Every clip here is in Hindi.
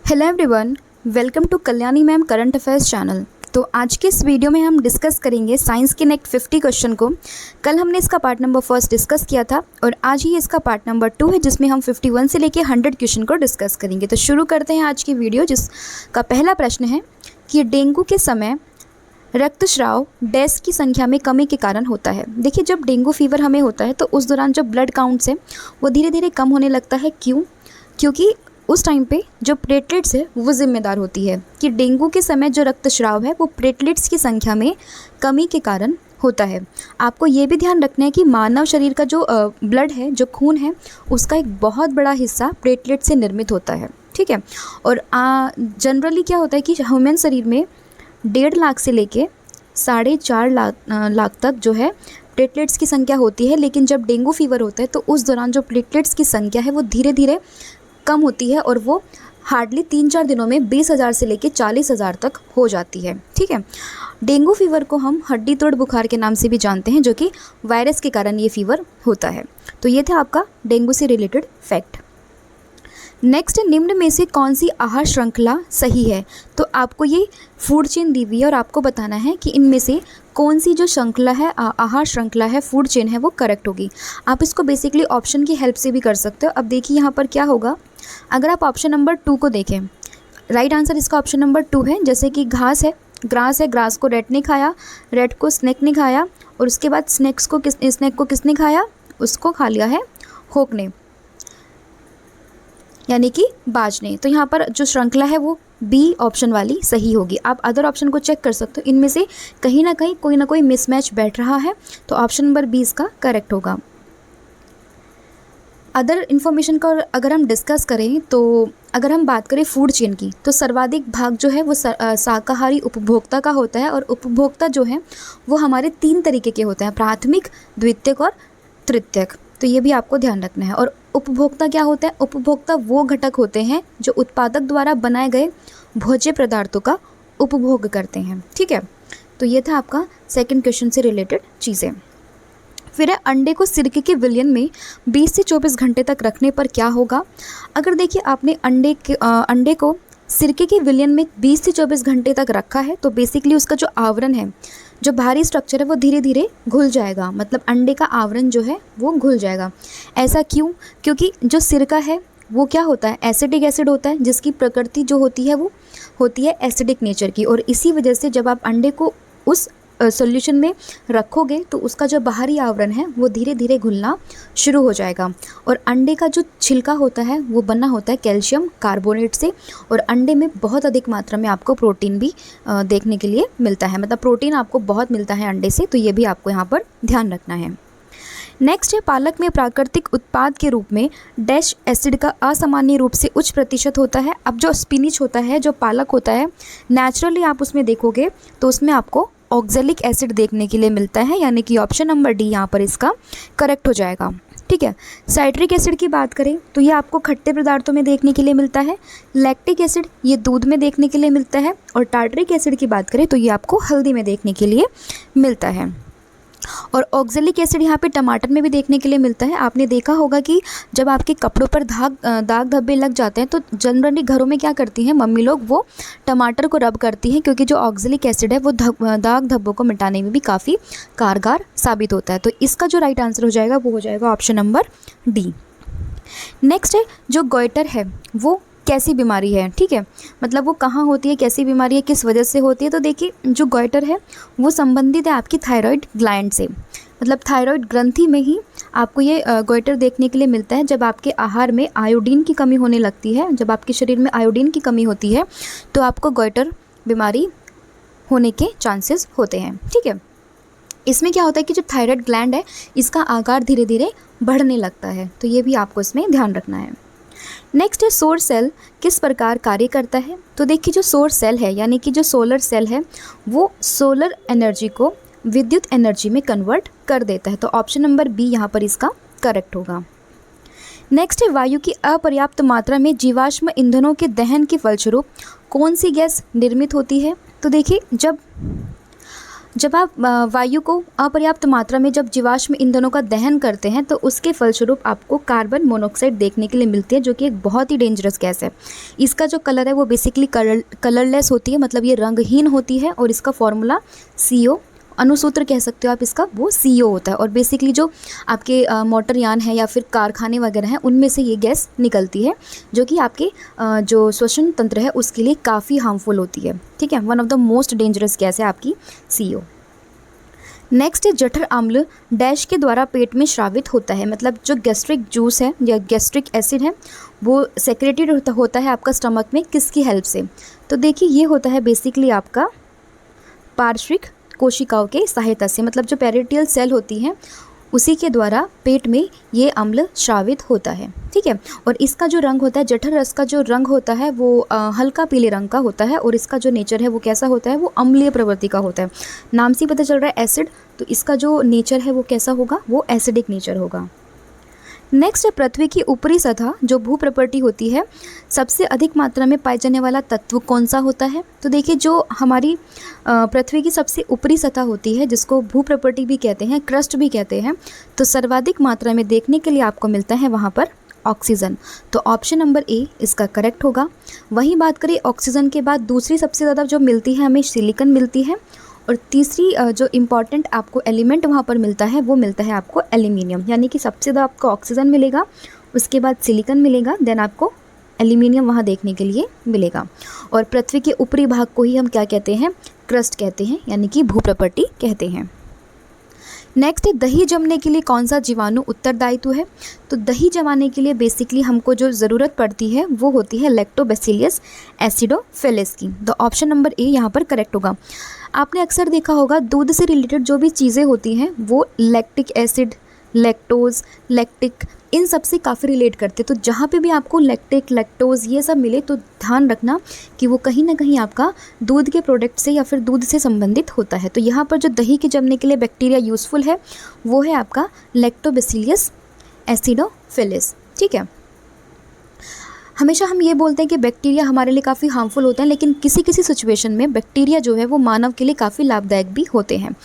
Hello everyone, welcome to Kalyani ma'am current affairs channel. तो आज के इस वीडियो में हम डिस्कस करेंगे साइंस के नेक्स्ट 50 क्वेश्चन को। कल हमने इसका पार्ट नंबर फर्स्ट डिस्कस किया था और आज ही इसका पार्ट नंबर 2 है, जिसमें हम 51 से लेके 100 क्वेश्चन को डिस्कस करेंगे। तो शुरू करते हैं आज की वीडियो, जिसका पहला प्रश्न है कि डेंगू के समय रक्तस्राव डैश की संख्या में कमी के कारण होता है। देखिए, जब डेंगू फीवर हमें होता है तो उस दौरान जो ब्लड काउंट्स है वो धीरे धीरे कम होने लगता है। क्यों? क्योंकि उस टाइम पे जो प्लेटलेट्स है वो जिम्मेदार होती है कि डेंगू के समय जो रक्तस्राव है वो प्लेटलेट्स की संख्या में कमी के कारण होता है। आपको ये भी ध्यान रखना है कि मानव शरीर का जो ब्लड है, जो खून है, उसका एक बहुत बड़ा हिस्सा प्लेटलेट से निर्मित होता है। ठीक है। और जनरली क्या होता है कि ह्यूमन शरीर में 1.5 लाख से लेके 4.5 लाख तक जो है प्लेटलेट्स की संख्या होती है। लेकिन जब डेंगू फीवर होता है तो उस दौरान जो प्लेटलेट्स की संख्या है वो धीरे धीरे कम होती है और वो हार्डली 3-4 दिनों में 20,000 से लेके 40,000 तक हो जाती है। ठीक है। डेंगू फीवर को हम हड्डी तोड़ बुखार के नाम से भी जानते हैं, जो कि वायरस के कारण ये फीवर होता है। तो ये था आपका डेंगू से रिलेटेड फैक्ट। नेक्स्ट, निम्न में से कौन सी आहार श्रृंखला सही है? तो आपको ये फूड चेन दी हुई है और आपको बताना है कि इनमें से कौन सी जो श्रृंखला है, आहार श्रृंखला है, फूड चेन है, वो करेक्ट होगी। आप इसको बेसिकली ऑप्शन की हेल्प से भी कर सकते हो। अब देखिए यहाँ पर क्या होगा। अगर आप ऑप्शन नंबर 2 को देखें, राइट आंसर इसका ऑप्शन नंबर 2 है। जैसे कि घास है, ग्रास को रैट ने खाया, रैट को स्नेक ने खाया, और उसके बाद स्नेक को किसने खाया? उसको खा लिया है होक ने, यानी कि बाज ने। तो यहाँ पर जो श्रृंखला है वो बी ऑप्शन वाली सही होगी। आप अदर ऑप्शन को चेक कर सकते हो, इनमें से कहीं ना कोई मिसमैच बैठ रहा है, तो ऑप्शन नंबर बी इसका करेक्ट होगा। अदर इन्फॉर्मेशन का अगर हम डिस्कस करें तो अगर हम बात करें फूड चेन की, तो सर्वाधिक भाग जो है वो शाकाहारी उपभोक्ता का होता है। और उपभोक्ता जो है वो हमारे 3 तरीके के होते हैं, प्राथमिक, द्वितीयक और तृतीयक। तो ये भी आपको ध्यान रखना है। और उपभोक्ता क्या होता है? उपभोक्ता वो घटक होते हैं जो उत्पादक द्वारा बनाए गए भोज्य पदार्थों का उपभोग करते हैं। ठीक है। तो ये था आपका सेकंड क्वेश्चन से रिलेटेड चीज़ें। फिर है, अंडे को सिरके के विलयन में 20 से 24 घंटे तक रखने पर क्या होगा? अगर देखिए आपने अंडे को सिरके के विलयन में 20 से 24 घंटे तक रखा है तो बेसिकली उसका जो आवरण है, जो बाहरी स्ट्रक्चर है, वो धीरे धीरे घुल जाएगा। मतलब अंडे का आवरण जो है वो घुल जाएगा। ऐसा क्यों? क्योंकि जो सिरका है वो क्या होता है? एसिडिक एसिड होता है, जिसकी प्रकृति जो होती है वो होती है एसिडिक नेचर की। और इसी वजह से जब आप अंडे को उस सॉल्यूशन में रखोगे तो उसका जो बाहरी आवरण है वो धीरे धीरे घुलना शुरू हो जाएगा। और अंडे का जो छिलका होता है वो बना होता है कैल्शियम कार्बोनेट से। और अंडे में बहुत अधिक मात्रा में आपको प्रोटीन भी देखने के लिए मिलता है। मतलब प्रोटीन आपको बहुत मिलता है अंडे से, तो ये भी आपको यहाँ पर ध्यान रखना है। नेक्स्ट है, पालक में प्राकृतिक उत्पाद के रूप में डैश एसिड का असामान्य रूप से उच्च प्रतिशत होता है। अब जो स्पिनिच होता है, जो पालक होता है, नेचुरली आप उसमें देखोगे तो उसमें आपको ऑक्जेलिक एसिड देखने के लिए मिलता है, यानी कि ऑप्शन नंबर डी यहाँ पर इसका करेक्ट हो जाएगा। ठीक है। साइट्रिक एसिड की बात करें तो ये आपको खट्टे पदार्थों में देखने के लिए मिलता है। लैक्टिक एसिड ये दूध में देखने के लिए मिलता है। और टार्टरिक एसिड की बात करें तो ये आपको हल्दी में देखने के लिए मिलता है। और ऑक्जेलिक एसिड यहाँ पे टमाटर में भी देखने के लिए मिलता है। आपने देखा होगा कि जब आपके कपड़ों पर दाग धब्बे लग जाते हैं तो जनरली घरों में क्या करती हैं मम्मी लोग, वो टमाटर को रब करती हैं, क्योंकि जो ऑक्जेलिक एसिड है वो दाग धब्बों को मिटाने में भी काफ़ी कारगर साबित होता है। तो इसका जो राइट आंसर हो जाएगा वो हो जाएगा ऑप्शन नंबर डी। नेक्स्ट है, जो गॉइटर है वो कैसी बीमारी है? ठीक है। मतलब वो कहाँ होती है, कैसी बीमारी है, किस वजह से होती है? तो देखिए, जो गॉइटर है वो संबंधित है आपकी थायराइड ग्लैंड से। मतलब थायराइड ग्रंथि में ही आपको ये गॉइटर देखने के लिए मिलता है। जब आपके आहार में आयोडीन की कमी होने लगती है, जब आपके शरीर में आयोडीन की कमी होती है तो आपको गॉइटर बीमारी होने के चांसेस होते हैं। ठीक है। इसमें क्या होता है कि जो थायराइड ग्लैंड है इसका आकार धीरे धीरे बढ़ने लगता है। तो ये भी आपको इसमें ध्यान रखना है। नेक्स्ट है, सौर सेल किस प्रकार कार्य करता है? तो देखिए, जो सौर सेल है यानी कि जो सोलर सेल है वो सोलर एनर्जी को विद्युत एनर्जी में कन्वर्ट कर देता है। तो ऑप्शन नंबर बी यहाँ पर इसका करेक्ट होगा। नेक्स्ट है, वायु की अपर्याप्त मात्रा में जीवाश्म ईंधनों के दहन के फलस्वरूप कौन सी गैस निर्मित होती है? तो देखिए, जब जब आप वायु को अपर्याप्त मात्रा में जब जीवाश्म ईंधनों का दहन करते हैं तो उसके फलस्वरूप आपको कार्बन मोनोऑक्साइड देखने के लिए मिलती है, जो कि एक बहुत ही डेंजरस गैस है। इसका जो कलर है वो बेसिकली कलरलेस होती है, मतलब ये रंगहीन होती है, और इसका फॉर्मूला CO, अनुसूत्र कह सकते हो आप इसका, वो CO होता है। और बेसिकली जो आपके मोटरयान है या फिर कारखाने वगैरह हैं उनमें से ये गैस निकलती है, जो कि आपके जो श्वसन तंत्र है उसके लिए काफ़ी हार्मफुल होती है। ठीक है, one of the most dangerous gas है आपकी CO। नेक्स्ट है जठर अम्ल डैश के द्वारा पेट में स्रावित होता है, मतलब जो गैस्ट्रिक जूस है या गैस्ट्रिक एसिड है वो सेक्रेटेड होता है आपका स्टमक में, किसकी हेल्प से? तो देखिए ये होता है बेसिकली आपका पार्श्विक कोशिकाओं के सहायता से, मतलब जो पेरिटियल सेल होती हैं उसी के द्वारा पेट में ये अम्ल स्रावित होता है। ठीक है, और इसका जो रंग होता है, जठर रस का जो रंग होता है वो हल्का पीले रंग का होता है, और इसका जो नेचर है वो कैसा होता है, वो अम्लीय प्रवृत्ति का होता है। नाम से पता चल रहा है एसिड, तो इसका जो नेचर है वो कैसा होगा, वो एसिडिक नेचर होगा। नेक्स्ट है पृथ्वी की ऊपरी सतह जो भू प्रॉपर्टी होती है, सबसे अधिक मात्रा में पाए जाने वाला तत्व कौन सा होता है? तो देखिए जो हमारी पृथ्वी की सबसे ऊपरी सतह होती है जिसको भू प्रॉपर्टी भी कहते हैं, क्रस्ट भी कहते हैं, तो सर्वाधिक मात्रा में देखने के लिए आपको मिलता है वहाँ पर ऑक्सीजन। तो ऑप्शन नंबर A इसका करेक्ट होगा। वहीं बात करें ऑक्सीजन के बाद दूसरी सबसे ज़्यादा जो मिलती है हमें सिलिकॉन मिलती है, और तीसरी जो इम्पॉर्टेंट आपको एलिमेंट वहाँ पर मिलता है वो मिलता है आपको एल्यूमिनियम, यानी कि सबसे ज़्यादा आपको ऑक्सीजन मिलेगा, उसके बाद सिलिकॉन मिलेगा, देन आपको एल्यूमिनियम वहाँ देखने के लिए मिलेगा। और पृथ्वी के ऊपरी भाग को ही हम क्या कहते हैं, क्रस्ट कहते हैं, यानी कि भू प्रॉपर्टी कहते हैं। नेक्स्ट है दही जमने के लिए कौन सा जीवाणु उत्तरदायित्व है? तो दही जमाने के लिए बेसिकली हमको जो ज़रूरत पड़ती है वो होती है लैक्टोबैसिलस एसिडोफिलिस की। तो ऑप्शन नंबर A यहाँ पर करेक्ट होगा। आपने अक्सर देखा होगा दूध से रिलेटेड जो भी चीज़ें होती हैं वो लैक्टिक एसिड, लैक्टोज, लैक्टिक, इन सब से काफ़ी रिलेट करते। तो जहाँ पे भी आपको लैक्टिक, लैक्टोज ये सब मिले तो ध्यान रखना कि वो कहीं ना कहीं आपका दूध के प्रोडक्ट से या फिर दूध से संबंधित होता है। तो यहाँ पर जो दही के जमने के लिए बैक्टीरिया यूज़फुल है वो है आपका लैक्टोबैसिलस एसिडोफिलिस। ठीक है, हमेशा हम ये बोलते हैं कि बैक्टीरिया हमारे लिए काफ़ी हार्मफुल होते हैं, लेकिन किसी किसी सिचुएशन में बैक्टीरिया जो है वो मानव के लिए काफ़ी लाभदायक भी होते हैं।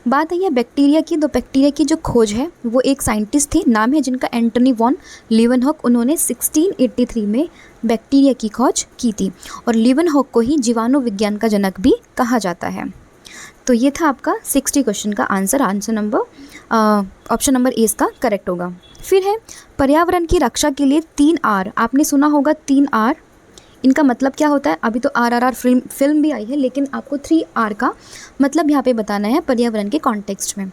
बात है बैक्टीरिया की, तो बैक्टीरिया की जो खोज है वो एक साइंटिस्ट थे, नाम है जिनका एंटनी वॉन लीवनहॉक। उन्होंने 1683 में बैक्टीरिया की खोज की थी, और लीवनहॉक को ही जीवाणु विज्ञान का जनक भी कहा जाता है। तो ये था आपका 60 क्वेश्चन का आंसर ऑप्शन नंबर A इसका करेक्ट होगा। फिर है पर्यावरण की रक्षा के लिए 3 R, आपने सुना होगा 3 R, इनका मतलब क्या होता है? अभी तो RRR फिल्म भी आई है, लेकिन आपको 3 R का मतलब यहाँ पे बताना है पर्यावरण के कॉन्टेक्स्ट में।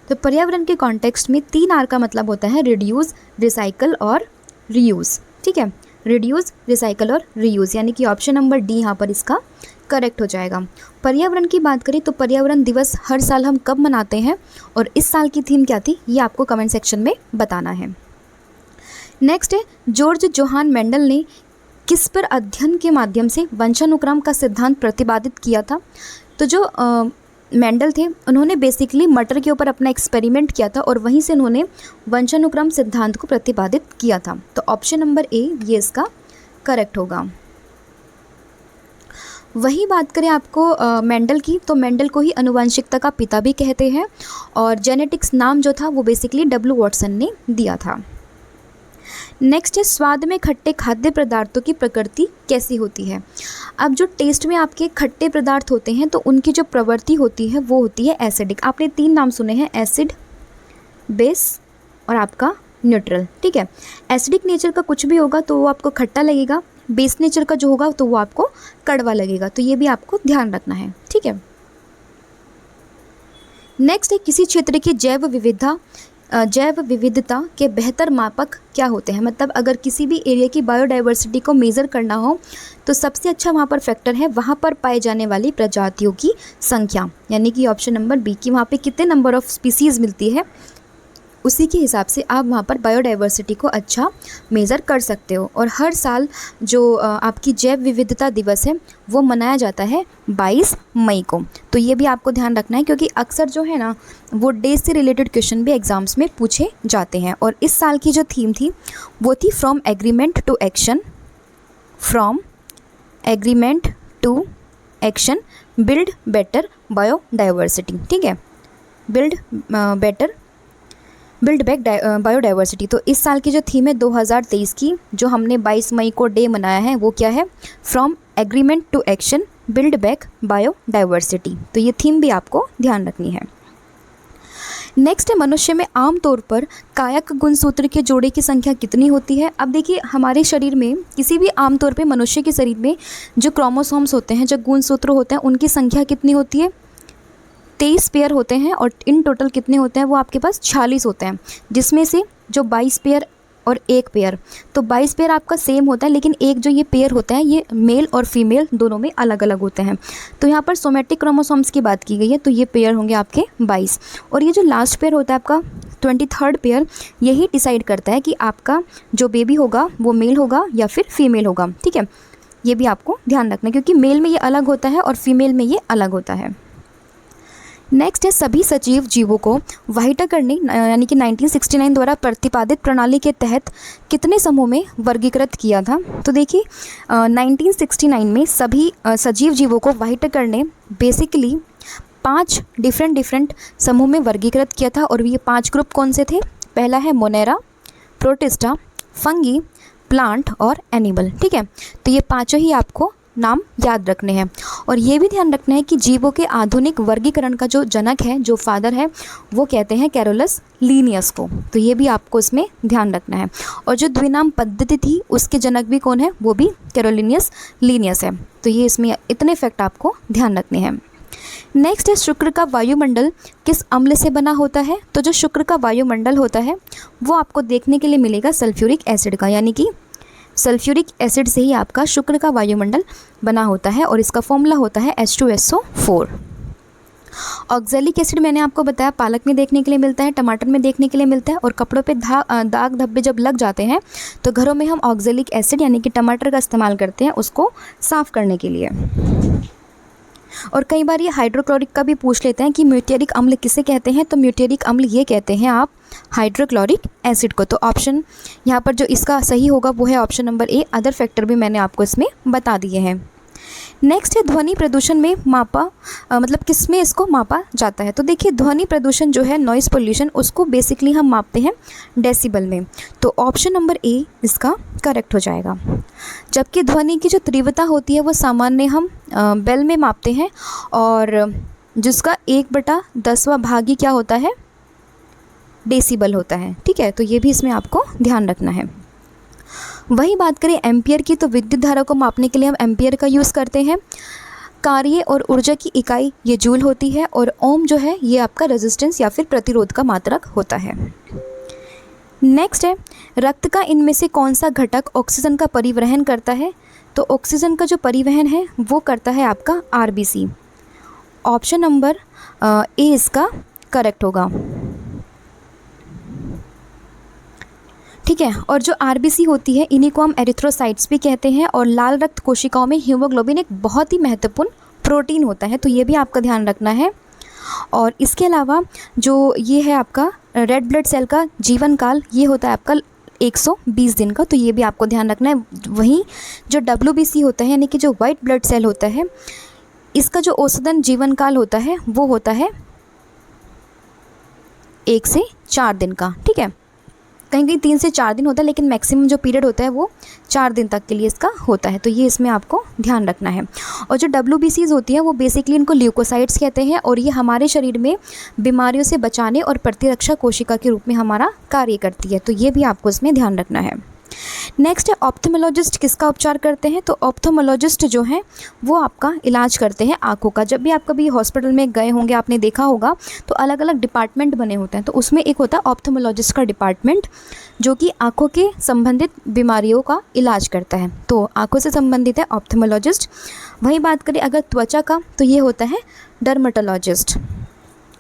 तो पर्यावरण के कॉन्टेक्स्ट में 3 R का मतलब होता है रिड्यूस, रिसाइकल और रीयूज़। ठीक है, रिड्यूस, रिसाइकल और रीयूज़, यानी कि ऑप्शन नंबर D यहाँ पर इसका करेक्ट हो जाएगा। पर्यावरण की बात करें तो पर्यावरण दिवस हर साल हम कब मनाते हैं, और इस साल की थीम क्या थी ये आपको कमेंट सेक्शन में बताना है। नेक्स्ट है जॉर्ज जोहान मेंडल ने किस पर अध्ययन के माध्यम से वंशानुक्रम का सिद्धांत प्रतिपादित किया था? तो जो मेंडल थे उन्होंने बेसिकली मटर के ऊपर अपना एक्सपेरिमेंट किया था, और वहीं से उन्होंने वंशानुक्रम सिद्धांत को प्रतिपादित किया था। तो ऑप्शन नंबर A ये इसका करेक्ट होगा। वही बात करें आपको मेंडल की, तो मेंडल को ही आनुवंशिकता का पिता भी कहते हैं, और जेनेटिक्स नाम जो था वो बेसिकली W वॉटसन ने दिया था। नेक्स्ट है स्वाद में खट्टे खाद्य पदार्थों की प्रकृति कैसी होती है? अब जो टेस्ट में आपके खट्टे पदार्थ होते हैं तो उनकी जो प्रवृत्ति होती है वो होती है एसिडिक। आपने 3 नाम सुने हैं, एसिड, बेस और आपका न्यूट्रल। ठीक है, एसिडिक नेचर का कुछ भी होगा तो वो आपको खट्टा लगेगा, बेस नेचर का जो होगा तो वो आपको कड़वा लगेगा। तो ये भी आपको ध्यान रखना है। ठीक है, नेक्स्ट है किसी क्षेत्र की जैव विविधता के बेहतर मापक क्या होते हैं? मतलब अगर किसी भी एरिया की बायोडाइवर्सिटी को मेज़र करना हो तो सबसे अच्छा वहाँ पर फैक्टर है वहाँ पर पाए जाने वाली प्रजातियों की संख्या, यानी कि ऑप्शन नंबर B की वहाँ पे कितने नंबर ऑफ़ स्पीसीज़ मिलती है उसी के हिसाब से आप वहाँ पर बायोडाइवर्सिटी को अच्छा मेज़र कर सकते हो। और हर साल जो आपकी जैव विविधता दिवस है वो मनाया जाता है 22 मई को। तो ये भी आपको ध्यान रखना है, क्योंकि अक्सर जो है ना वो डेज से रिलेटेड क्वेश्चन भी एग्ज़ाम्स में पूछे जाते हैं। और इस साल की जो थीम थी वो थी from agreement to action build better biodiversity, ठीक है, बिल्ड बैक बायोडाइवर्सिटी। तो इस साल की जो थीम है 2023 की, जो हमने 22 मई को डे मनाया है, वो क्या है, from agreement to action build back biodiversity. तो ये थीम भी आपको ध्यान रखनी है। नेक्स्ट है, मनुष्य में आमतौर पर कायक गुणसूत्र के जोड़े की संख्या कितनी होती है। अब देखिए, हमारे शरीर में किसी भी आमतौर पे मनुष्य के शरीर में जो क्रोमोसोम्स होते हैं, जो गुणसूत्र होते हैं, उनकी संख्या कितनी होती है, 23 पेयर होते हैं। और इन टोटल कितने होते हैं, वो आपके पास 46 होते हैं, जिसमें से जो 22 पेयर और एक पेयर, तो 22 पेयर आपका सेम होता है, लेकिन एक जो ये पेयर होता है ये मेल और फीमेल दोनों में अलग अलग होते हैं। तो यहाँ पर सोमेटिक क्रोमोसोम्स की बात की गई है, तो ये पेयर होंगे आपके 22। और ये जो लास्ट पेयर होता है आपका 23rd पेयर, यही डिसाइड करता है कि आपका जो बेबी होगा वो मेल होगा या फिर फीमेल होगा, ठीक है। ये भी आपको ध्यान रखना है, क्योंकि मेल में ये अलग होता है और फीमेल में ये अलग होता है। नेक्स्ट है, सभी सजीव जीवों को व्हाइटर ने यानी कि 1969 द्वारा प्रतिपादित प्रणाली के तहत कितने समूह में वर्गीकृत किया था। तो देखिए 1969 में सभी सजीव जीवों को व्हाइटर ने बेसिकली 5 डिफरेंट समूह में वर्गीकृत किया था। और ये 5 ग्रुप कौन से थे, पहला है मोनेरा, प्रोटिस्टा, फंगी, प्लांट और एनिमल, ठीक है। तो ये पाँचों ही आपको नाम याद रखने हैं। और ये भी ध्यान रखना है कि जीवों के आधुनिक वर्गीकरण का जो जनक है, जो फादर है, वो कहते हैं कैरोलस लीनियस को। तो ये भी आपको इसमें ध्यान रखना है। और जो द्विनाम पद्धति थी उसके जनक भी कौन है, वो भी कैरोलिनियस लीनियस है। तो ये इसमें इतने फैक्ट आपको ध्यान रखने हैं। नेक्स्ट है, शुक्र का वायुमंडल किस अम्ल से बना होता है। तो जो शुक्र का वायुमंडल होता है वो आपको देखने के लिए मिलेगा सल्फ्यूरिक एसिड का, यानी कि सल्फ्यूरिक एसिड से ही आपका शुक्र का वायुमंडल बना होता है। और इसका फॉर्मूला होता है H2SO4। ऑक्जेलिक एसिड मैंने आपको बताया पालक में देखने के लिए मिलता है, टमाटर में देखने के लिए मिलता है। और कपड़ों पे दाग धब्बे जब लग जाते हैं तो घरों में हम ऑक्जेलिक एसिड यानी कि टमाटर का इस्तेमाल करते हैं उसको साफ़ करने के लिए। और कई बार ये हाइड्रोक्लोरिक का भी पूछ लेते हैं कि म्यूटेरिक अम्ल किसे कहते हैं। तो म्यूटेरिक अम्ल ये कहते हैं आप हाइड्रोक्लोरिक एसिड को। तो ऑप्शन यहाँ पर जो इसका सही होगा वो है option number A. Other factor भी मैंने आपको इसमें बता दिए हैं। नेक्स्ट है, ध्वनि प्रदूषण में मतलब किस में इसको मापा जाता है। तो देखिए, ध्वनि प्रदूषण जो है, नॉइज़ पोल्यूशन, उसको बेसिकली हम मापते हैं डेसिबल में। तो ऑप्शन नंबर ए इसका करेक्ट हो जाएगा। जबकि ध्वनि की जो तीव्रता होती है वो सामान्य हम बेल में मापते हैं, और जिसका 1/10वां भाग ही क्या होता है, डेसिबल होता है, ठीक है। तो ये भी इसमें आपको ध्यान रखना है। वही बात करें एम्पियर की, तो विद्युत धारा को मापने के लिए हम एम्पियर का यूज़ करते हैं। कार्य और ऊर्जा की इकाई ये जूल होती है। और ओम जो है ये आपका रेजिस्टेंस या फिर प्रतिरोध का मात्रक होता है। नेक्स्ट है, रक्त का इनमें से कौन सा घटक ऑक्सीजन का परिवहन करता है। तो ऑक्सीजन का जो परिवहन है वो करता है आपका RBC। ऑप्शन नंबर ए इसका करेक्ट होगा, ठीक है। और जो RBC होती है इन्हीं को हम एरिथ्रोसाइट्स भी कहते हैं। और लाल रक्त कोशिकाओं में हीमोग्लोबिन एक बहुत ही महत्वपूर्ण प्रोटीन होता है, तो ये भी आपका ध्यान रखना है। और इसके अलावा जो ये है आपका रेड ब्लड सेल का जीवन काल, ये होता है आपका 120 दिन का, तो ये भी आपको ध्यान रखना है। वहीं जो WBC होता है यानी कि जो वाइट ब्लड सेल होता है, इसका जो औसतन जीवन काल होता है वो होता है 1 से 4 दिन का, ठीक है। कहीं कहीं 3 से 4 दिन होता है, लेकिन मैक्सिमम जो पीरियड होता है वो 4 दिन तक के लिए इसका होता है। तो ये इसमें आपको ध्यान रखना है। और जो WBCs होती है वो बेसिकली इनको ल्यूकोसाइट्स कहते हैं। और ये हमारे शरीर में बीमारियों से बचाने और प्रतिरक्षा कोशिका के रूप में हमारा कार्य करती है। तो ये भी आपको इसमें ध्यान रखना है। नेक्स्ट है, ऑप्थेमोलॉजिस्ट किसका उपचार करते हैं। तो ऑप्थेमोलॉजिस्ट जो हैं वो आपका इलाज करते हैं आँखों का। जब भी आप कभी हॉस्पिटल में गए होंगे, आपने देखा होगा, तो अलग अलग डिपार्टमेंट बने होते हैं। तो उसमें एक होता है ऑप्थेमोलॉजिस्ट का डिपार्टमेंट, जो कि आँखों के संबंधित बीमारियों का इलाज करता है। तो आँखों से संबंधित है ऑप्थेमोलॉजिस्ट। वही बात करें अगर त्वचा का, तो ये होता है डर्मेटोलॉजिस्ट।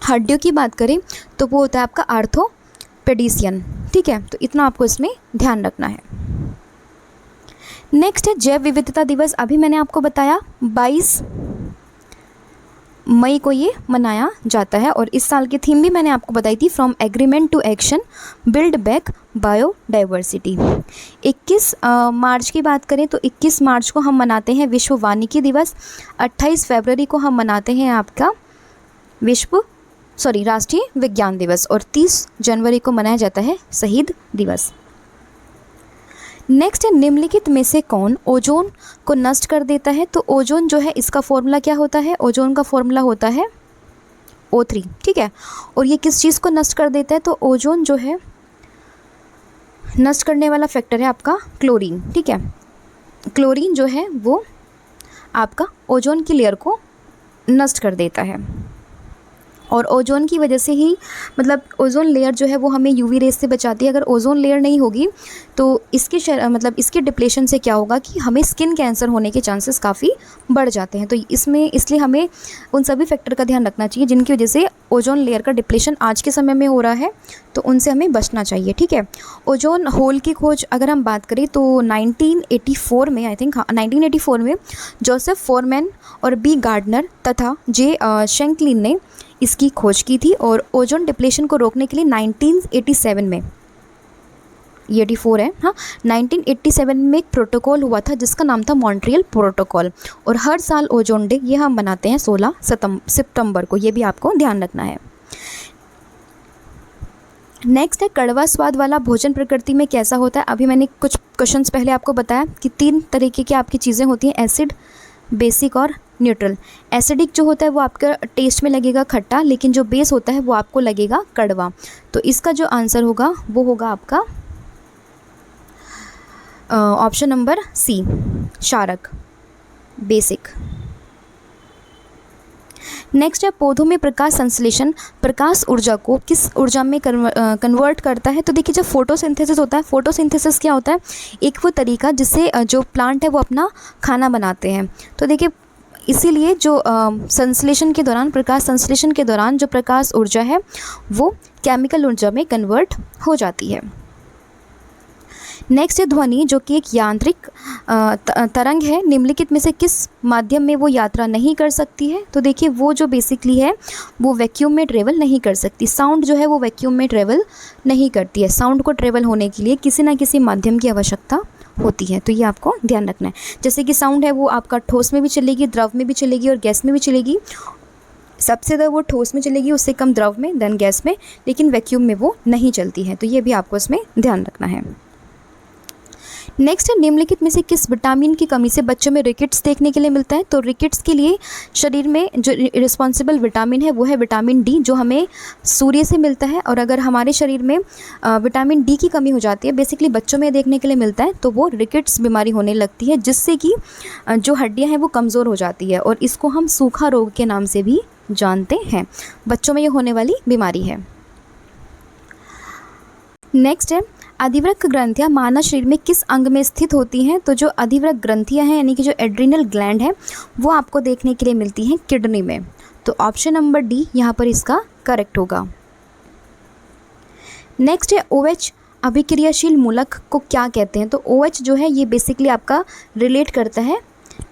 हड्डियों की बात करें तो वो होता है आपका आर्थोपेडिशियन, ठीक है। तो इतना आपको इसमें ध्यान रखना है। नेक्स्ट है, जैव विविधता दिवस। अभी मैंने आपको बताया 22 मई को ये मनाया जाता है। और इस साल की थीम भी मैंने आपको बताई थी, from agreement to action build back biodiversity. 21 मार्च की बात करें तो 21 मार्च को हम मनाते हैं विश्व वानिकी दिवस। 28 फरवरी को हम मनाते हैं आपका राष्ट्रीय विज्ञान दिवस, और 30 जनवरी को मनाया जाता है शहीद दिवस। नेक्स्ट है, निम्नलिखित में से कौन ओजोन को नष्ट कर देता है? तो ओजोन जो है इसका फॉर्मूला क्या होता है? ओजोन का फॉर्मूला होता है O3, ठीक है। और ये किस चीज़ को नष्ट कर देता है? तो ओजोन जो है नष्ट करने वाला फैक्टर है आपका क्लोरीन, ठीक है। क्लोरीन जो है वो आपका ओजोन की लेयर को नष्ट कर देता है, और ओजोन की वजह से ही मतलब ओजोन लेयर जो है वो हमें यूवी रेस से बचाती है। अगर ओजोन लेयर नहीं होगी तो इसके डिप्लेशन से क्या होगा कि हमें स्किन कैंसर होने के चांसेस काफ़ी बढ़ जाते हैं। तो इसलिए हमें उन सभी फैक्टर का ध्यान रखना चाहिए जिनकी वजह से ओजोन लेयर का डिप्लेशन आज के समय में हो रहा है, तो उनसे हमें बचना चाहिए, ठीक है। ओजोन होल की खोज अगर हम बात करें तो 1984 में, आई थिंक 1984 में जोसेफ फोरमैन और बी गार्डनर तथा जे शेंकलिन ने इसकी खोज की थी। और ओजोन डिप्लेशन को रोकने के लिए 1987 में, ये 84 है, हाँ, 1987 में एक प्रोटोकॉल हुआ था जिसका नाम था मॉन्ट्रियल प्रोटोकॉल, और हर साल ओजोन डे ये हम मनाते हैं 16 सितंबर को, ये भी आपको ध्यान रखना है। नेक्स्ट है, कड़वा स्वाद वाला भोजन प्रकृति में कैसा होता है? अभी मैंने कुछ क्वेश्चंस पहले आपको बताया कि 3 तरीके की आपकी चीज़ें होती हैं, एसिड, बेसिक और न्यूट्रल। एसिडिक जो होता है वो आपका टेस्ट में लगेगा खट्टा, लेकिन जो बेस होता है वो आपको लगेगा कड़वा। तो इसका जो आंसर होगा वो होगा आपका ऑप्शन नंबर सी, क्षारक, बेसिक। नेक्स्ट है, पौधों में प्रकाश संश्लेषण प्रकाश ऊर्जा को किस ऊर्जा में कन्वर्ट करता है? तो देखिए, जब फोटोसिंथेसिस होता है, फोटोसिंथेसिस क्या होता है? एक वो तरीका जिससे जो प्लांट है वो अपना खाना बनाते हैं। तो देखिए, इसीलिए जो संश्लेषण के दौरान, प्रकाश संश्लेषण के दौरान जो प्रकाश ऊर्जा है वो केमिकल ऊर्जा में कन्वर्ट हो जाती है। नेक्स्ट है, ध्वनि जो कि एक यांत्रिक तरंग है, निम्नलिखित में से किस माध्यम में वो यात्रा नहीं कर सकती है? तो देखिए, वो जो बेसिकली है वो वैक्यूम में ट्रेवल नहीं कर सकती। साउंड जो है वो वैक्यूम में ट्रेवल नहीं करती है। साउंड को ट्रेवल होने के लिए किसी ना किसी माध्यम की आवश्यकता होती है, तो ये आपको ध्यान रखना है। जैसे कि साउंड है वो आपका ठोस में भी चलेगी, द्रव में भी चलेगी और गैस में भी चलेगी। सबसे ज़्यादा वो ठोस में चलेगी, उससे कम द्रव में, देन गैस में, लेकिन वैक्यूम में वो नहीं चलती है। तो ये भी आपको इसमें ध्यान रखना है। नेक्स्ट है, निम्नलिखित में से किस विटामिन की कमी से बच्चों में रिकेट्स देखने के लिए मिलता है? तो रिकेट्स के लिए शरीर में जो रिस्पॉन्सिबल विटामिन है वो है विटामिन डी, जो हमें सूर्य से मिलता है। और अगर हमारे शरीर में विटामिन डी की कमी हो जाती है, बेसिकली बच्चों में देखने के लिए मिलता है, तो वो रिकेट्स बीमारी होने लगती है, जिससे कि जो हड्डियाँ हैं वो कमज़ोर हो जाती है, और इसको हम सूखा रोग के नाम से भी जानते हैं। बच्चों में ये होने वाली बीमारी है। नेक्स्ट है, अधिवृक्क ग्रंथियाँ मानव शरीर में किस अंग में स्थित होती हैं? तो जो अधिवृक्क ग्रंथियाँ हैं, यानी कि जो एड्रिनल ग्लैंड है, वो आपको देखने के लिए मिलती हैं किडनी में। तो ऑप्शन नंबर डी यहाँ पर इसका करेक्ट होगा। नेक्स्ट है, OH अभिक्रियाशील मूलक को क्या कहते हैं? तो OH जो है ये बेसिकली आपका रिलेट करता है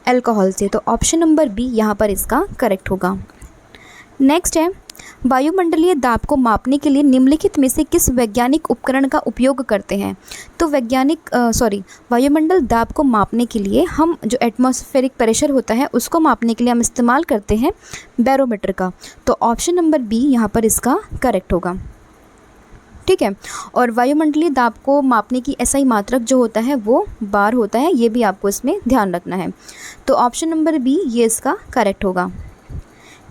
अल्कोहल से, तो ऑप्शन नंबर बी यहाँ पर इसका करेक्ट होगा। नेक्स्ट है, वायुमंडलीय दाब को मापने के लिए निम्नलिखित में से किस वैज्ञानिक उपकरण का उपयोग करते हैं? तो वायुमंडल दाब को मापने के लिए हम जो एटमॉस्फेरिक प्रेशर होता है उसको मापने के लिए हम इस्तेमाल करते हैं बैरोमीटर का। तो ऑप्शन नंबर बी यहाँ पर इसका करेक्ट होगा, ठीक है। और वायुमंडलीय दाब को मापने की SI मात्रक जो होता है वो बार होता है, ये भी आपको इसमें ध्यान रखना है। तो ऑप्शन नंबर बी ये इसका करेक्ट होगा।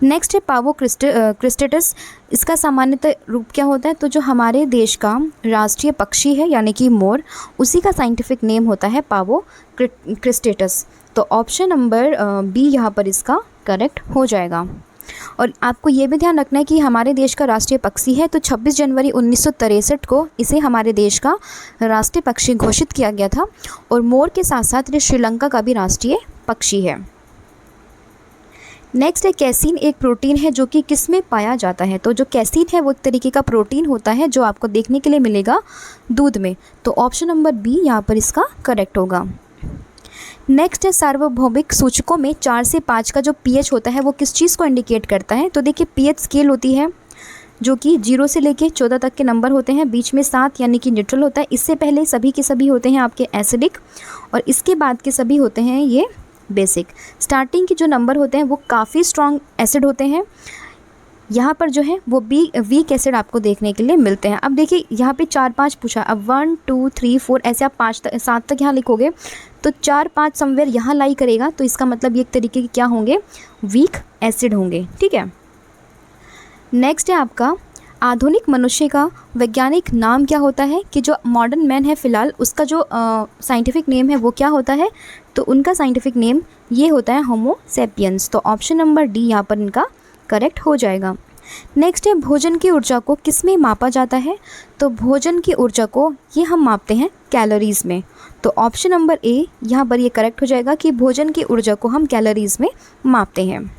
नेक्स्ट है, पावो क्रिस्टेटस, इसका सामान्यतः रूप क्या होता है? तो जो हमारे देश का राष्ट्रीय पक्षी है यानी कि मोर, उसी का साइंटिफिक नेम होता है पावो क्रिस्टेटस। तो ऑप्शन नंबर बी यहाँ पर इसका करेक्ट हो जाएगा। और आपको ये भी ध्यान रखना है कि हमारे देश का राष्ट्रीय पक्षी है, तो 26 जनवरी 1963 को इसे हमारे देश का राष्ट्रीय पक्षी घोषित किया गया था। और मोर के साथ साथ ये श्रीलंका का भी राष्ट्रीय पक्षी है। नेक्स्ट है, कैसीन एक प्रोटीन है जो कि किस में पाया जाता है? तो जो कैसीन है वो एक तरीके का प्रोटीन होता है जो आपको देखने के लिए मिलेगा दूध में। तो ऑप्शन नंबर बी यहाँ पर इसका करेक्ट होगा। नेक्स्ट है, सार्वभौमिक सूचकों में 4 से 5 का जो pH होता है वो किस चीज़ को इंडिकेट करता है? तो देखिए, pH स्केल होती है जो कि 0 से लेके 14 तक के नंबर होते हैं, बीच में 7 यानी कि न्यूट्रल होता है। इससे पहले सभी के सभी होते हैं आपके एसिडिक, और इसके बाद के सभी होते हैं ये बेसिक। स्टार्टिंग के जो नंबर होते हैं वो काफ़ी स्ट्रॉन्ग एसिड होते हैं, यहाँ पर जो है वो वीक एसिड आपको देखने के लिए मिलते हैं। अब देखिए यहाँ पे 4-5 पूछा, अब 1 2 3 4 ऐसे आप 7 तक यहाँ लिखोगे तो 4-5 समवेयर यहाँ लाई करेगा, तो इसका मतलब ये एक तरीके के क्या होंगे, वीक एसिड होंगे। ठीक है, नेक्स्ट है आपका आधुनिक मनुष्य का वैज्ञानिक नाम क्या होता है, कि जो मॉडर्न मैन है फ़िलहाल उसका जो साइंटिफिक नेम है वो क्या होता है, तो उनका साइंटिफिक नेम ये होता है होमो सेपियंस। तो ऑप्शन नंबर डी यहाँ पर इनका करेक्ट हो जाएगा। नेक्स्ट है भोजन की ऊर्जा को किस में मापा जाता है, तो भोजन की ऊर्जा को ये हम मापते हैं कैलोरीज़ में। तो ऑप्शन नंबर ए यहाँ पर ये करेक्ट हो जाएगा कि भोजन की ऊर्जा को हम कैलोरीज़ में मापते हैं।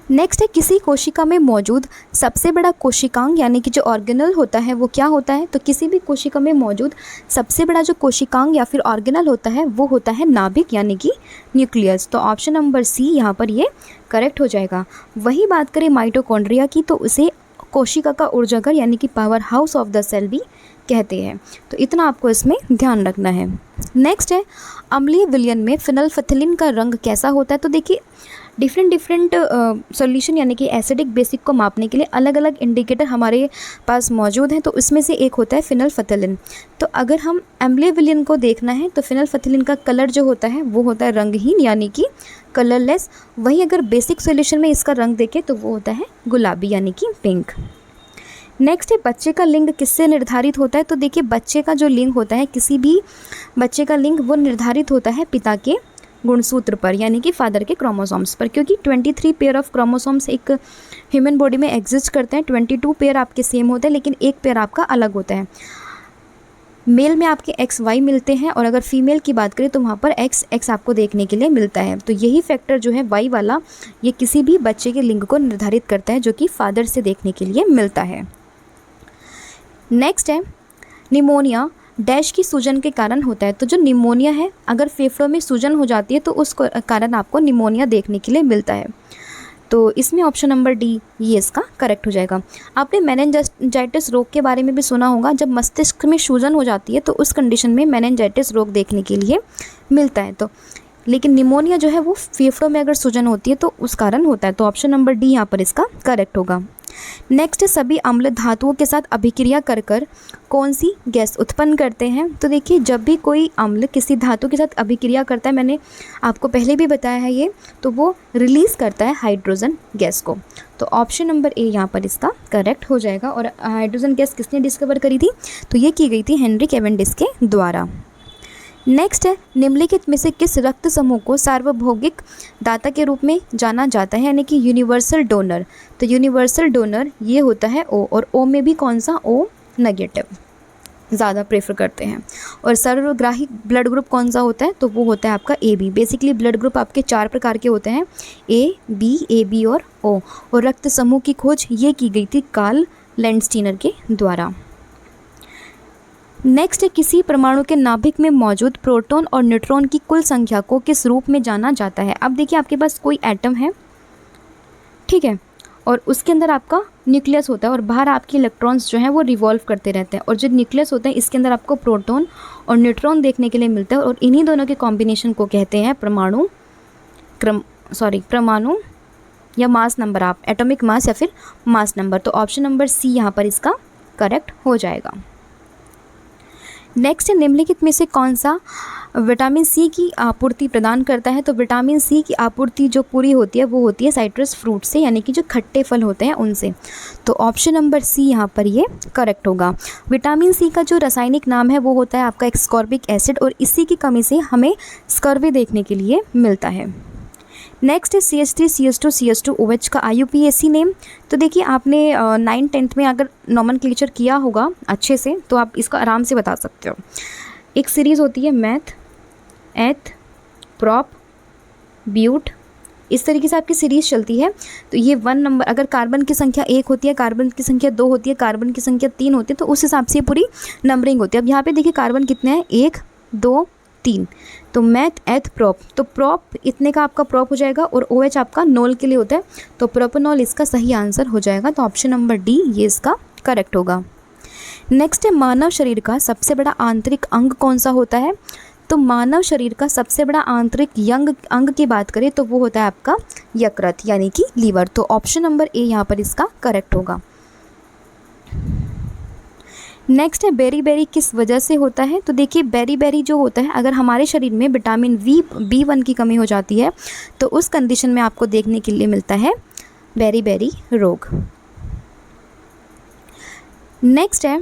नेक्स्ट है किसी कोशिका में मौजूद सबसे बड़ा कोशिकांग यानी कि जो ऑर्गेनल होता है वो क्या होता है, तो किसी भी कोशिका में मौजूद सबसे बड़ा जो कोशिकांग या फिर ऑर्गेनल होता है वो होता है नाभिक यानी कि न्यूक्लियस। तो ऑप्शन नंबर सी यहाँ पर ये करेक्ट हो जाएगा। वही बात करें माइटोकॉन्ड्रिया की, तो उसे कोशिका का ऊर्जाघर यानी कि power house of the cell भी कहते हैं। तो इतना आपको इसमें ध्यान रखना है। नेक्स्ट है अम्लीय विलयन में फिनोल्फथलीन का रंग कैसा होता है, तो देखिए डिफरेंट सॉल्यूशन यानी कि एसिडिक बेसिक को मापने के लिए अलग अलग इंडिकेटर हमारे पास मौजूद हैं, तो इसमें से एक होता है फिनोल्फथलीन। तो अगर हम अम्लीय विलयन को देखना है तो फिनोल्फथलीन का कलर जो होता है वो होता है रंगहीन यानी कि कलरलेस। वहीं अगर बेसिक सॉल्यूशन में इसका रंग देखें तो वो होता है गुलाबी यानी कि पिंक। नेक्स्ट है बच्चे का लिंग किससे निर्धारित होता है, तो देखिए बच्चे का जो लिंग होता है, किसी भी बच्चे का लिंग वो निर्धारित होता है पिता के गुणसूत्र पर यानी कि फादर के क्रोमोसोम्स पर, क्योंकि 23 पेयर ऑफ क्रोमोसोम्स एक ह्यूमन बॉडी में एग्जिस्ट करते हैं। 22 पेयर आपके सेम होते हैं लेकिन एक पेयर आपका अलग होता है। मेल में आपके XY मिलते हैं और अगर फीमेल की बात करें तो वहाँ पर XX आपको देखने के लिए मिलता है। तो यही फैक्टर जो है Y वाला, ये किसी भी बच्चे के लिंग को निर्धारित करता है जो कि फादर से देखने के लिए मिलता है। नेक्स्ट है निमोनिया डैश की सूजन के कारण होता है, तो जो निमोनिया है अगर फेफड़ों में सूजन हो जाती है तो उस कारण आपको निमोनिया देखने के लिए मिलता है। तो इसमें ऑप्शन नंबर डी ये इसका करेक्ट हो जाएगा। आपने मेनिंजाइटिस रोग के बारे में भी सुना होगा, जब मस्तिष्क में सूजन हो जाती है तो उस कंडीशन में मेनिंजाइटिस रोग देखने के लिए मिलता है। तो लेकिन निमोनिया जो है वो फेफड़ों में अगर सूजन होती है तो उस कारण होता है। तो ऑप्शन नंबर डी यहाँ पर इसका करेक्ट होगा। नेक्स्ट सभी अम्ल धातुओं के साथ अभिक्रिया कर कर कौन सी गैस उत्पन्न करते हैं, तो देखिए जब भी कोई अम्ल किसी धातु के साथ अभिक्रिया करता है, मैंने आपको पहले भी बताया है ये, तो वो रिलीज़ करता है हाइड्रोजन गैस को। तो ऑप्शन नंबर ए यहाँ पर इसका करेक्ट हो जाएगा। और हाइड्रोजन गैस किसने डिस्कवर करी थी, तो ये की गई थी हेनरी कैवेंडिश के द्वारा। नेक्स्ट है निम्नलिखित में से किस रक्त समूह को सार्वभौगिक दाता के रूप में जाना जाता है यानी कि यूनिवर्सल डोनर, तो यूनिवर्सल डोनर ये होता है O, और O में भी कौन सा, O नेगेटिव ज़्यादा प्रेफर करते हैं। और सर्वग्राही ब्लड ग्रुप कौन सा होता है, तो वो होता है आपका AB। बेसिकली ब्लड ग्रुप आपके 4 प्रकार के होते हैं, AB और O। और रक्त समूह की खोज ये की गई थी कार्ल लैंडस्टीनर के द्वारा। नेक्स्ट है किसी परमाणु के नाभिक में मौजूद प्रोटॉन और न्यूट्रॉन की कुल संख्या को किस रूप में जाना जाता है। अब देखिए आपके पास कोई एटम है, ठीक है, और उसके अंदर आपका न्यूक्लियस होता है और बाहर आपके इलेक्ट्रॉन्स जो हैं वो रिवॉल्व करते रहते हैं, और जो न्यूक्लियस होता है इसके अंदर आपको प्रोटॉन और न्यूट्रॉन देखने के लिए मिलता है, और इन्हीं दोनों के कॉम्बिनेशन को कहते हैं परमाणु या मास नंबर, आप एटॉमिक मास या फिर मास नंबर। तो ऑप्शन नंबर सी यहाँ पर इसका करेक्ट हो जाएगा। नेक्स्ट निम्नलिखित में से कौन सा विटामिन सी की आपूर्ति प्रदान करता है, तो विटामिन सी की आपूर्ति जो पूरी होती है वो होती है साइट्रस फ्रूट से यानी कि जो खट्टे फल होते हैं उनसे। तो ऑप्शन नंबर सी यहाँ पर ये करेक्ट होगा। विटामिन सी का जो रासायनिक नाम है वो होता है आपका एस्कॉर्बिक एसिड, और इसी की कमी से हमें स्कर्वी देखने के लिए मिलता है। नेक्स्ट है CH3CH2CH2OH का IUPAC नेम। तो देखिए आपने 9th-10th में अगर नॉमेनक्लेचर किया होगा अच्छे से तो आप इसको आराम से बता सकते हो। एक सीरीज़ होती है मैथ, एथ, प्रॉप, ब्यूट, इस तरीके से आपकी सीरीज़ चलती है। तो ये 1 नंबर, अगर कार्बन की संख्या 1 होती है, कार्बन की संख्या 2 होती है, कार्बन की संख्या 3 होती है, तो उस हिसाब से पूरी नंबरिंग होती है। अब यहाँ पे देखिए कार्बन कितने हैं, 1 2 3, तो मैथ एथ प्रोप, तो प्रोप इतने का आपका प्रोप हो जाएगा और OH आपका नॉल के लिए होता है, तो प्रोपेनॉल इसका सही आंसर हो जाएगा। तो ऑप्शन नंबर डी ये इसका करेक्ट होगा। नेक्स्ट है मानव शरीर का सबसे बड़ा आंतरिक अंग कौन सा होता है? तो मानव शरीर का सबसे बड़ा आंतरिक अंग की बात करें तो वो होता है आपका यकृत यानी कि लीवर। तो ऑप्शन नंबर ए यहाँ पर इसका करेक्ट होगा। नेक्स्ट है बेरी किस वजह से होता है? तो देखिए बेरी जो होता है, अगर हमारे शरीर में विटामिन B1 की कमी हो जाती है तो उस कंडीशन में आपको देखने के लिए मिलता है बेरी रोग। नेक्स्ट है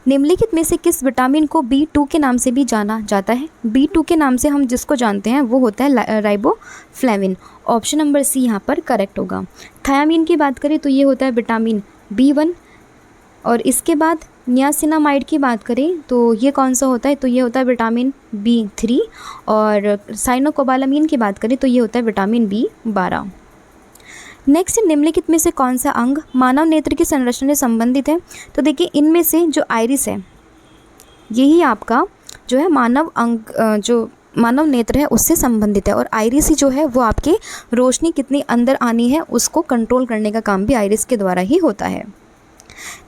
निम्नलिखित में से किस विटामिन को B2 के नाम से भी जाना जाता है? B2 के नाम से हम जिसको जानते हैं वो होता है राइबोफ्लेविन। ऑप्शन नंबर सी यहाँ पर करेक्ट होगा। थायामीन की बात करें तो ये होता है विटामिन B1, और इसके बाद नियासिनामाइड की बात करें तो ये कौन सा होता है? तो ये होता है विटामिन B3, और साइनोकोबालामीन की बात करें तो ये होता है विटामिन B12। नेक्स्ट निम्नलिखित में से कौन सा अंग मानव नेत्र की संरचना से संबंधित है? तो देखिए इनमें से जो आइरिस है यही आपका जो है मानव नेत्र है उससे संबंधित है, और आइरिस ही जो है वो आपके रोशनी कितनी अंदर आनी है उसको कंट्रोल करने का काम भी आइरिस के द्वारा ही होता है।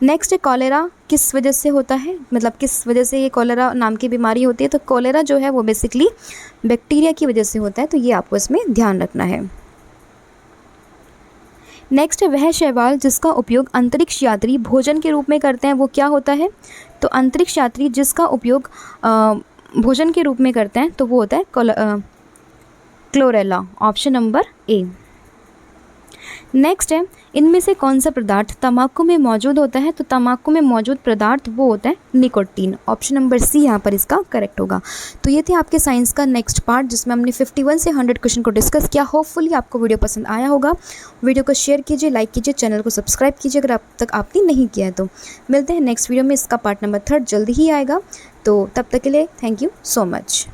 नेक्स्ट है कॉलेरा किस वजह से होता है, मतलब किस वजह से ये कॉलेरा नाम की बीमारी होती है? तो कॉलेरा जो है वो बेसिकली बैक्टीरिया की वजह से होता है, तो ये आपको इसमें ध्यान रखना है। नेक्स्ट है वह शैवाल जिसका उपयोग अंतरिक्ष यात्री भोजन के रूप में करते हैं वो क्या होता है? तो अंतरिक्ष यात्री जिसका उपयोग भोजन के रूप में करते हैं तो वो होता है chlorella. Option number A. Next है इनमें से कौन सा पदार्थ तंबाकू में मौजूद होता है? तो तंबाकू में मौजूद पदार्थ वो होता है निकोटीन। ऑप्शन नंबर सी यहाँ पर इसका करेक्ट होगा। तो ये थे आपके साइंस का नेक्स्ट पार्ट जिसमें हमने 51 से 100 क्वेश्चन को डिस्कस किया। होपफुली आपको वीडियो पसंद आया होगा। वीडियो को शेयर कीजिए, लाइक कीजिए, चैनल को सब्सक्राइब कीजिए अगर अब तक आपने नहीं किया है तो। मिलते हैं नेक्स्ट वीडियो में, इसका पार्ट नंबर 3 जल्दी ही आएगा। तो तब तक के लिए थैंक यू सो मच।